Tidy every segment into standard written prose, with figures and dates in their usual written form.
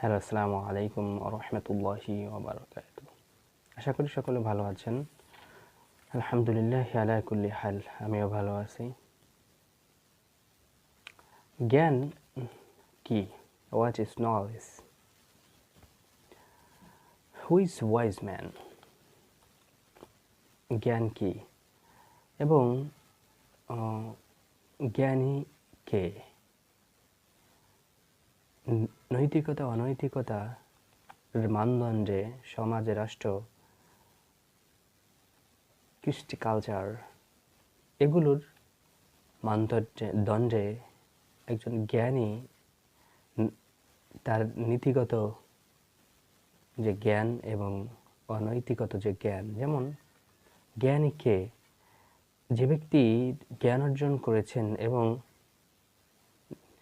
Hello, আসসালামু আলাইকুম ওয়া রাহমাতুল্লাহি ওয়া বারাকাতুহু। আশা করি সকলে ভালো আছেন। আলহামদুলিল্লাহি আলা কুল্লি হাল, আমিও ভালো আছি। জ্ঞান কি? What is knowledge? Who is wise man? জ্ঞান কি এবং জ্ঞানী কে? নৈতিকতা অনৈতিকতার মানদণ্ডে সমাজে, রাষ্ট্র, কৃষ্টি, কালচার এগুলোর মানদণ্ডে একজন জ্ঞানী তার নীতিগত যে জ্ঞান এবং অনৈতিকত যে জ্ঞান, যেমন জ্ঞানী কে? যে ব্যক্তি জ্ঞান অর্জন করেছেন এবং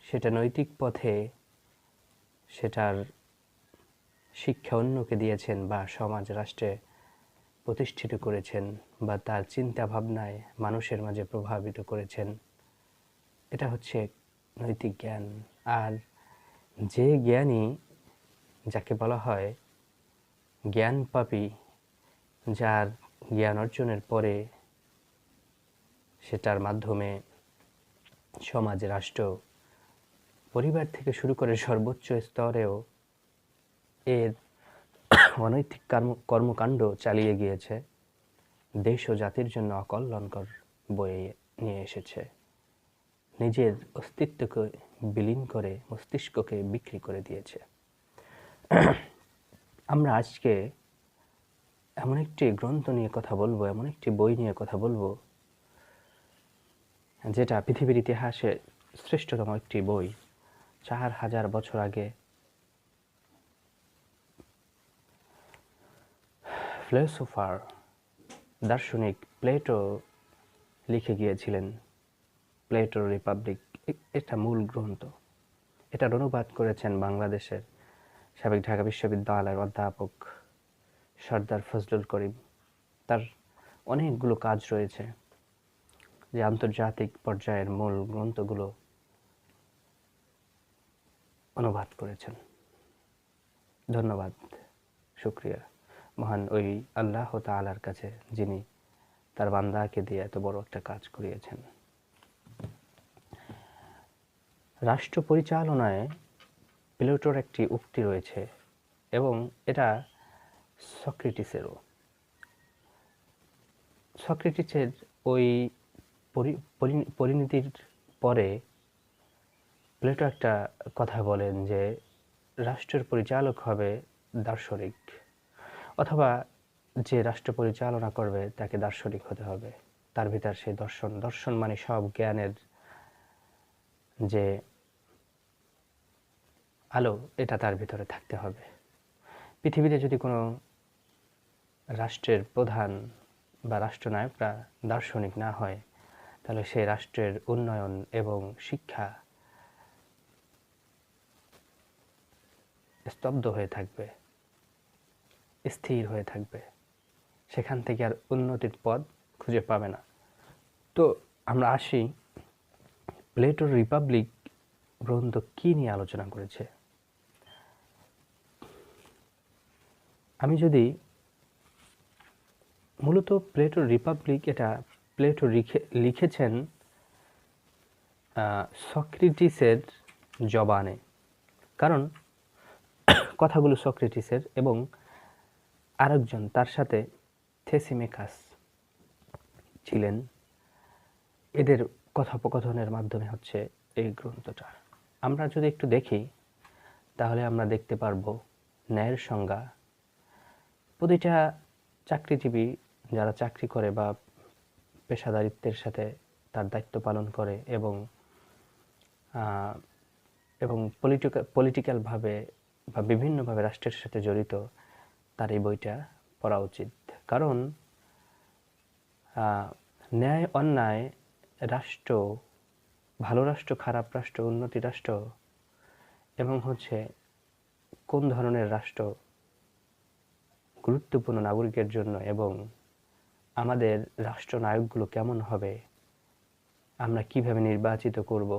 সেটা নৈতিক পথে সেটার শিক্ষা অন্যকে দিয়েছেন বা সমাজ রাষ্ট্রে প্রতিষ্ঠিত করেছেন বা তার চিন্তা ভাবনায় মানুষের মাঝে প্রভাবিত করেছেন, এটা হচ্ছে নৈতিক জ্ঞান। আর যে জ্ঞানী, যাকে বলা হয় জ্ঞানপাপী, যার জ্ঞান অর্জনের পরে সেটার মাধ্যমে সমাজ, রাষ্ট্র, পরিবার থেকে শুরু করে সর্বোচ্চ স্তরেও এর অনৈতিক কর্মকাণ্ড চালিয়ে গিয়েছে, দেশ ও জাতির জন্য অকল্যাণকর বয়ে নিয়ে এসেছে, নিজের অস্তিত্বকে বিলীন করে মস্তিষ্ককে বিক্রি করে দিয়েছে। আমরা আজকে এমন একটি গ্রন্থ নিয়ে কথা বলবো, এমন একটি বই নিয়ে কথা বলবো, যেটা পৃথিবীর ইতিহাসে শ্রেষ্ঠতম একটি বই। 4000 বছর আগে ফিলোসোফার, দার্শনিক প্লেটো লিখে গিয়েছিলেন প্লেটোর রিপাবলিক। এটা মূল গ্রন্থ। এটার অনুবাদ করেছেন বাংলাদেশের সাবেক ঢাকা বিশ্ববিদ্যালয়ের অধ্যাপক সর্দার ফজলুল করিম। তার অনেকগুলো কাজ রয়েছে যে আন্তর্জাতিক পর্যায়ের মূল গ্রন্থগুলো অনুবাদ করেছেন। ধন্যবাদ, শুকরিয়া মহান ওই আল্লাহ তাআলার কাছে, যিনি তার বান্দাকে দিয়ে এত বড় একটা কাজ করিয়েছেন। রাষ্ট্র পরিচালনায় প্লেটোর একটি উক্তি রয়েছে এবং এটা সক্রেটিসেরও। সক্রেটিসের ওই পরিণতির পরে প্লেটো একটা কথা বলেন যে রাষ্ট্রের পরিচালক হবে দার্শনিক, অথবা যে রাষ্ট্র পরিচালনা করবে তাকে দার্শনিক হতে হবে। তার ভিতর সেই দর্শন মানে সব জ্ঞানের যে আলো, এটা তার ভিতরে থাকতে হবে। পৃথিবীতে যদি কোনো রাষ্ট্রের প্রধান বা রাষ্ট্রনায়করা দার্শনিক না হয়, তাহলে সেই রাষ্ট্রের উন্নয়ন এবং শিক্ষা স্তব্ধ হয়ে থাকবে, স্থির হয়ে থাকবে, সেখান থেকে আর উন্নতির পথ খুঁজে পাবে না। তো আমরা আসি, প্লেটোর রিপাবলিক গ্রন্থ কি নিয়ে আলোচনা করেছে। আমি যদি মূলত প্লেটোর রিপাবলিক, এটা প্লেটো লিখেছেন সক্রেটিসের জবানে, কারণ কথাগুলো সক্রেটিসের এবং আরেকজন তার সাথে থেসিমেকাস ছিলেন, এদের কথোপকথনের মাধ্যমে হচ্ছে এই গ্রন্থটা। আমরা যদি একটু দেখি তাহলে আমরা দেখতে পারবো ন্যায়ের সংজ্ঞা। প্রতিটা চাকরিজীবী যারা চাকরি করে বা পেশাদারিত্বের সাথে তার দায়িত্ব পালন করে এবং পলিটিক্যালভাবে বা বিভিন্নভাবে রাষ্ট্রের সাথে জড়িত, তার এই বইটা পড়া উচিত। কারণ ন্যায় অন্যায়, রাষ্ট্র, ভালো রাষ্ট্র, খারাপ রাষ্ট্র, উন্নতি রাষ্ট্র এবং হচ্ছে কোন ধরনের রাষ্ট্র গুরুত্বপূর্ণ নাগরিকের জন্য এবং আমাদের রাষ্ট্রনায়কগুলো কেমন হবে, আমরা কিভাবে নির্বাচিত করব।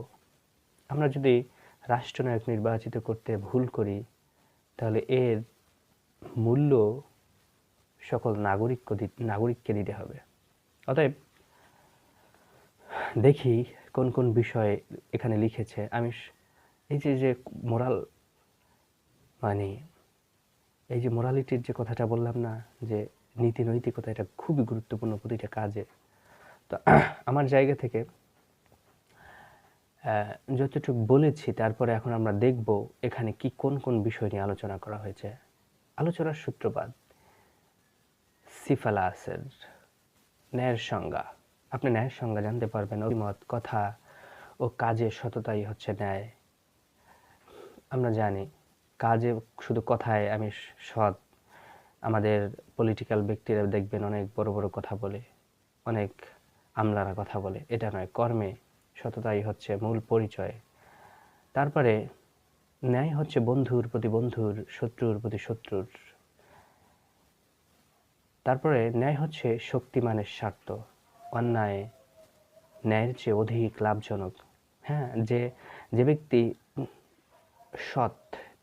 আমরা যদি রাষ্ট্রনায়ক নির্বাচিত করতে ভুল করি, তাহলে এর মূল্য সকল নাগরিককে দিতে হবে। অতএব দেখি কোন কোন বিষয় এখানে লিখেছে। আমি এই যে মোরাল, মানে এই যে মোরালিটির যে কথাটা বললাম না, যে নীতি নৈতিকতা, এটা খুবই গুরুত্বপূর্ণ প্রতিটা কাজে। তো আমার জায়গা থেকে যতটুকু বলেছি, তারপরে এখন আমরা দেখব এখানে কি কোন কোন বিষয় নিয়ে আলোচনা করা হয়েছে। আলোচনার সূত্রপাত সিফালাসের ন্যায়ের সংজ্ঞা। আপনি ন্যায়ের সংজ্ঞা জানতে পারবেন অভিমত, কথা ও কাজে সততাই হচ্ছে ন্যায়। আমরা জানি কাজে শুধু কথায় আমি সৎ। আমাদের পলিটিক্যাল ব্যক্তিরা দেখবেন অনেক বড় বড় কথা বলে, অনেক আমলারা কথা বলে, এটা নয়, কর্মে সততাই হচ্ছে মূল পরিচয়। তারপরে ন্যায় হচ্ছে বন্ধুর প্রতি বন্ধুর, শত্রুর প্রতি শত্রুর। তারপরে ন্যায় হচ্ছে শক্তিমানের স্বার্থ, অন্যায় ন্যায়ের চেয়ে অধিক লাভজনক। হ্যাঁ, যে ব্যক্তি সৎ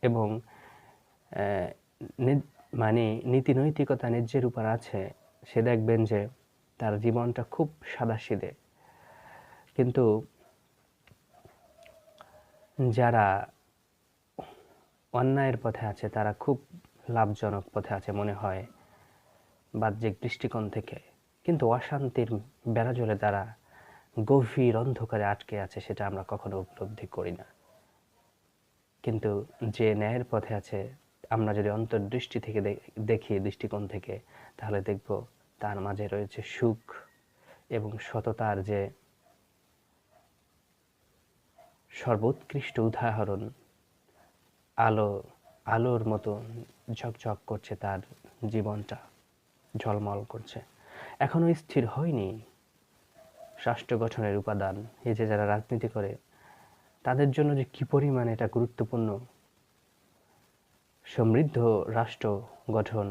এবং মানে নীতি নৈতিকতা ন্যায্যের উপর আছে, সে দেখবেন যে তার জীবনটা খুব সাদাসিধে। কিন্তু যারা অন্যায়ের পথে আছে তারা খুব লাভজনক পথে আছে মনে হয় বাহ্যিক দৃষ্টিকোণ থেকে, কিন্তু অশান্তির বেড়াজলে তারা গভীর অন্ধকারে আটকে আছে, সেটা আমরা কখনো উপলব্ধি করি না। কিন্তু যে ন্যায়ের পথে আছে, আমরা যদি অন্তর্দৃষ্টি থেকে দেখি, দৃষ্টিকোণ থেকে, তাহলে দেখব তার মাঝে রয়েছে সুখ এবং সততার যে সর্বোৎকৃষ্ট উদাহরণ। আলোর মতো ঝকঝক করছে তার জীবনটা, ঝলমল করছে। এখনো স্থির হয়নি রাষ্ট্র গঠনের উপাদান। এই যে যারা রাজনীতি করে, তাদের জন্য যে কি পরিমাণ এটা গুরুত্বপূর্ণ। সমৃদ্ধ রাষ্ট্র গঠন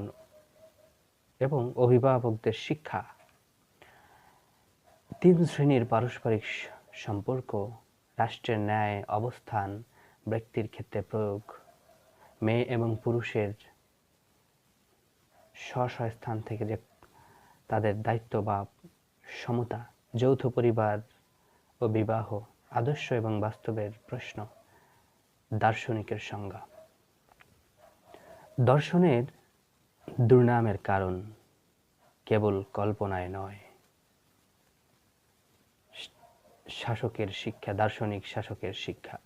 এবং অভিভাবকদের শিক্ষা, 3 শ্রেণীর পারস্পরিক সম্পর্ক, রাষ্ট্রের ন্যায় অবস্থান, ব্যক্তির ক্ষেত্রে প্রয়োগ, মেয়ে এবং পুরুষের স্ব স্থান থেকে যে তাদের দায়িত্ব বা সমতা, যৌথ পরিবার ও বিবাহ, আদর্শ এবং বাস্তবের প্রশ্ন, দার্শনিকের সংজ্ঞা। দর্শনের দুর্নামের কারণ কেবল কল্পনায় নয়, শাসকের শিক্ষা, দার্শনিক শাসকের শিক্ষা।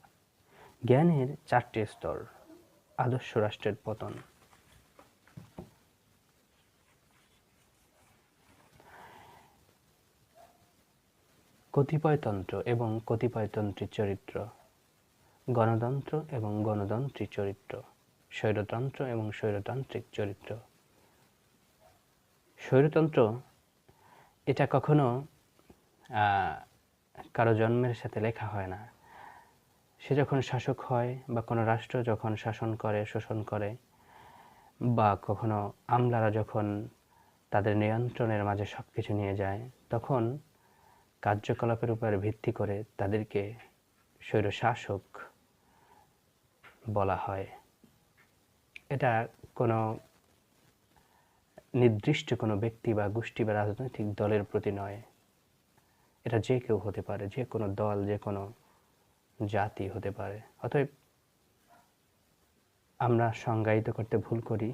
জ্ঞানের 4টি স্তর, আদর্শ রাষ্ট্রের পতন। কতিপয়তন্ত্র এবং কতিপয়তন্ত্রী চরিত্র, গণতন্ত্র এবং গণতন্ত্রী চরিত্র, স্বৈরতন্ত্র এবং স্বৈরতান্ত্রিক চরিত্র। স্বৈরতন্ত্র এটা কখনো কারো জন্মের সাথে লেখা হয় না। সে যখন শাসক হয় বা কোনো রাষ্ট্র যখন শাসন করে, শোষণ করে, বা কখনো আমলারা যখন তাদের নিয়ন্ত্রণের মাঝে সব কিছু নিয়ে যায়, তখন কার্যকলাপের উপর ভিত্তি করে তাদেরকে স্বৈরশাসক বলা হয়। এটা কোনো নির্দিষ্ট কোনো ব্যক্তি বা গোষ্ঠী বা রাজনৈতিক দলের প্রতি নয়, এটা যে কেউ হতে পারে, যে কোনো দল, যে কোনো জাতি হতে পারে। অতএব আমরা সংজ্ঞায়িত করতে ভুল করি,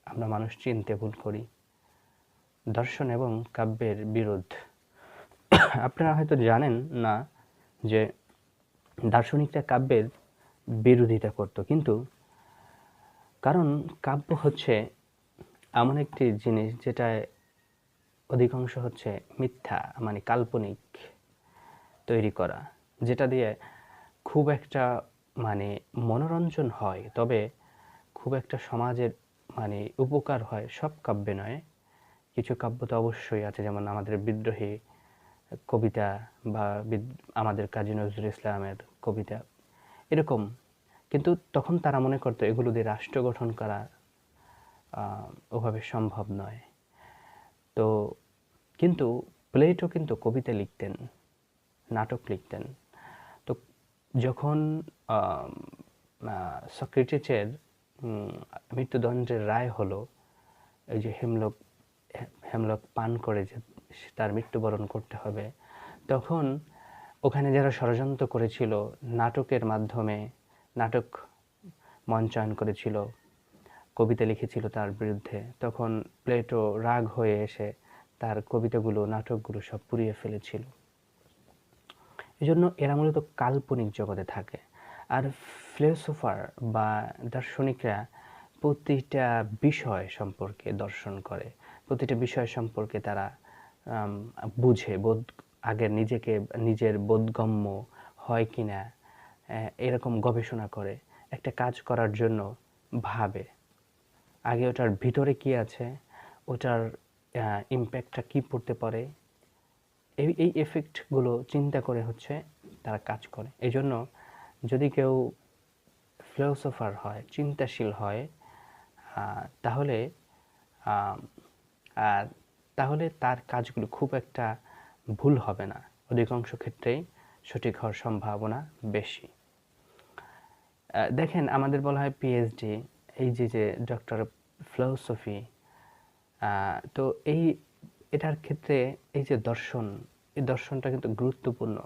আমরা মানুষ চিনতে ভুল করি। দর্শন এবং কাব্যের বিরোধ। আপনারা হয়তো জানেন না যে দার্শনিকরা কাব্যের বিরোধিতা করত, কিন্তু কারণ কাব্য হচ্ছে এমন একটি জিনিস যেটা অধিকাংশ হচ্ছে মিথ্যা, মানে কাল্পনিক তৈরি করা, যেটা দিয়ে খুব একটা মানে মনোরঞ্জন হয়, তবে খুব একটা সমাজের মানে উপকার হয়, সব কাব্যে নয়। কিছু কাব্য তো অবশ্যই আছে, যেমন আমাদের বিদ্রোহী কবিতা বা আমাদের কাজী নজরুল ইসলামের কবিতা, এরকম। কিন্তু তখন তারা মনে করতো এগুলো দিয়ে রাষ্ট্র গঠন করা ওভাবে সম্ভব নয়। তো কিন্তু প্লেটো কিন্তু কবিতা লিখতেন, নাটক লিখতেন। তো যখন সক্রেটিসের মৃত্যুদণ্ডের রায় হলো এই যে হেমলক পান করে যে তার মৃত্যুবরণ করতে হবে, তখন ওখানে যারা ষড়যন্ত্র করেছিল, নাটকের মাধ্যমে নাটক মঞ্চায়ন করেছিল, কবিতা লিখেছিল তার বিরুদ্ধে, তখন প্লেটো রাগ হয়ে এসে তার কবিতাগুলো, নাটকগুলো সব পুড়িয়ে ফেলেছিল। এজন্য এরা মূলত কাল্পনিক জগতে থাকে। আর ফিলোসোফার বা দার্শনিকরা প্রতিটা বিষয় সম্পর্কে দর্শন করে, প্রতিটা বিষয় সম্পর্কে তারা বুঝে, আগে নিজের বোধগম্য হয় কিনা এরকম গবেষণা করে, একটা কাজ করার জন্য ভাবে আগে ওটার ভিতরে কি আছে, ওটার ইম্প্যাক্টটা কি পড়তে পারে, এই এফেক্টগুলো চিন্তা করে হচ্ছে তারা কাজ করে। এই জন্য যদি কেউ ফিলোসোফার হয়, চিন্তাশীল হয়, তাহলে তাহলে তার কাজগুলো খুব একটা ভুল হবে না, অধিকাংশ ক্ষেত্রেই সঠিক হওয়ার সম্ভাবনা বেশি। দেখেন, আমাদের বলা হয় পিএইচডি, এই যে ডক্টর ফিলোসফি, তো এটার ক্ষেত্রে এই যে দর্শন, এই দর্শনটা কিন্তু গুরুত্বপূর্ণ,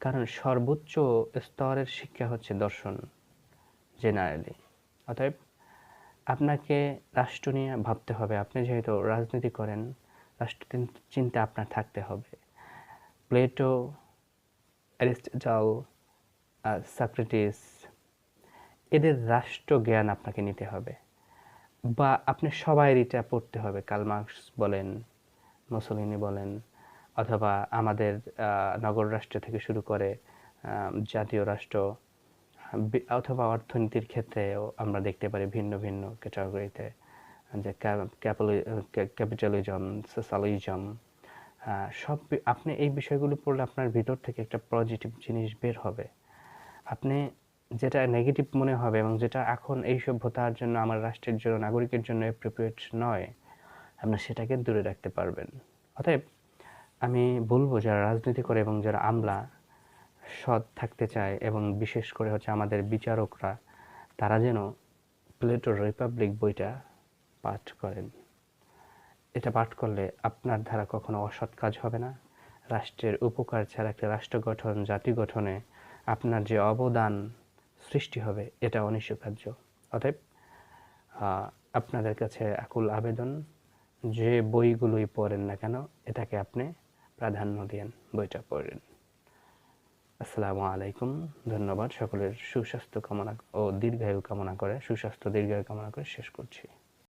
কারণ সর্বোচ্চ স্তরের শিক্ষা হচ্ছে দর্শন জেনারেলি। অতএব আপনাকে রাষ্ট্র নিয়ে ভাবতে হবে। আপনি যেহেতু রাজনীতি করেন, রাষ্ট্র চিন্তা আপনার থাকতে হবে। প্লেটো, অ্যারিস্টটল, সক্রেটিস, এদের রাষ্ট্র জ্ঞান আপনাকে নিতে হবে, বা আপনি সবাই এটা পড়তে হবে। কার্ল মার্কস বলেন, মুসোলিনি বলেন, অথবা আমাদের নগর রাষ্ট্র থেকে শুরু করে জাতীয় রাষ্ট্র, অথবা অর্থনীতির ক্ষেত্রেও আমরা দেখতে পারি ভিন্ন ভিন্ন ক্যাটাগরিতে, যে ক্যাপিটালিজম, সোশ্যালিজম, সব আপনি এই বিষয়গুলো পড়লে আপনার ভিতর থেকে একটা পজিটিভ জিনিস বের হবে। আপনি যেটা নেগেটিভ মনে হবে এবং যেটা এখন এই সভ্যতার জন্য, আমার রাষ্ট্রের জন্য, নাগরিকের জন্য অ্যাপ্রোপ্রিয়েট নয়, আপনি সেটাকে দূরে রাখতে পারবেন। অতএব আমি বলবো, যারা রাজনীতি করে এবং যারা আমলা সৎ থাকতে চায়, এবং বিশেষ করে হচ্ছে আমাদের বিচারকরা, তারা যেন প্লেটোর রিপাবলিক বইটা পাঠ করেন। এটা পাঠ করলে আপনার দ্বারা কখনো অসৎ কাজ হবে না। রাষ্ট্রের উপকার ছাড়া একটা রাষ্ট্র গঠন, জাতি গঠনে আপনার যে অবদান সৃষ্টি হবে, এটা অনস্বীকার্য। অতএব আপনাদের কাছে আকুল আবেদন, যে বইগুলোই পড়েন না কেন, এটাকে আপনি প্রাধান্য দিন, বইটা পড়েন। আসসালামু আলাইকুম, ধন্যবাদ। সকলের সুস্বাস্থ্য কামনা ও দীর্ঘায়ু কামনা করে, সুস্বাস্থ্য দীর্ঘায়ু কামনা করে শেষ করছি।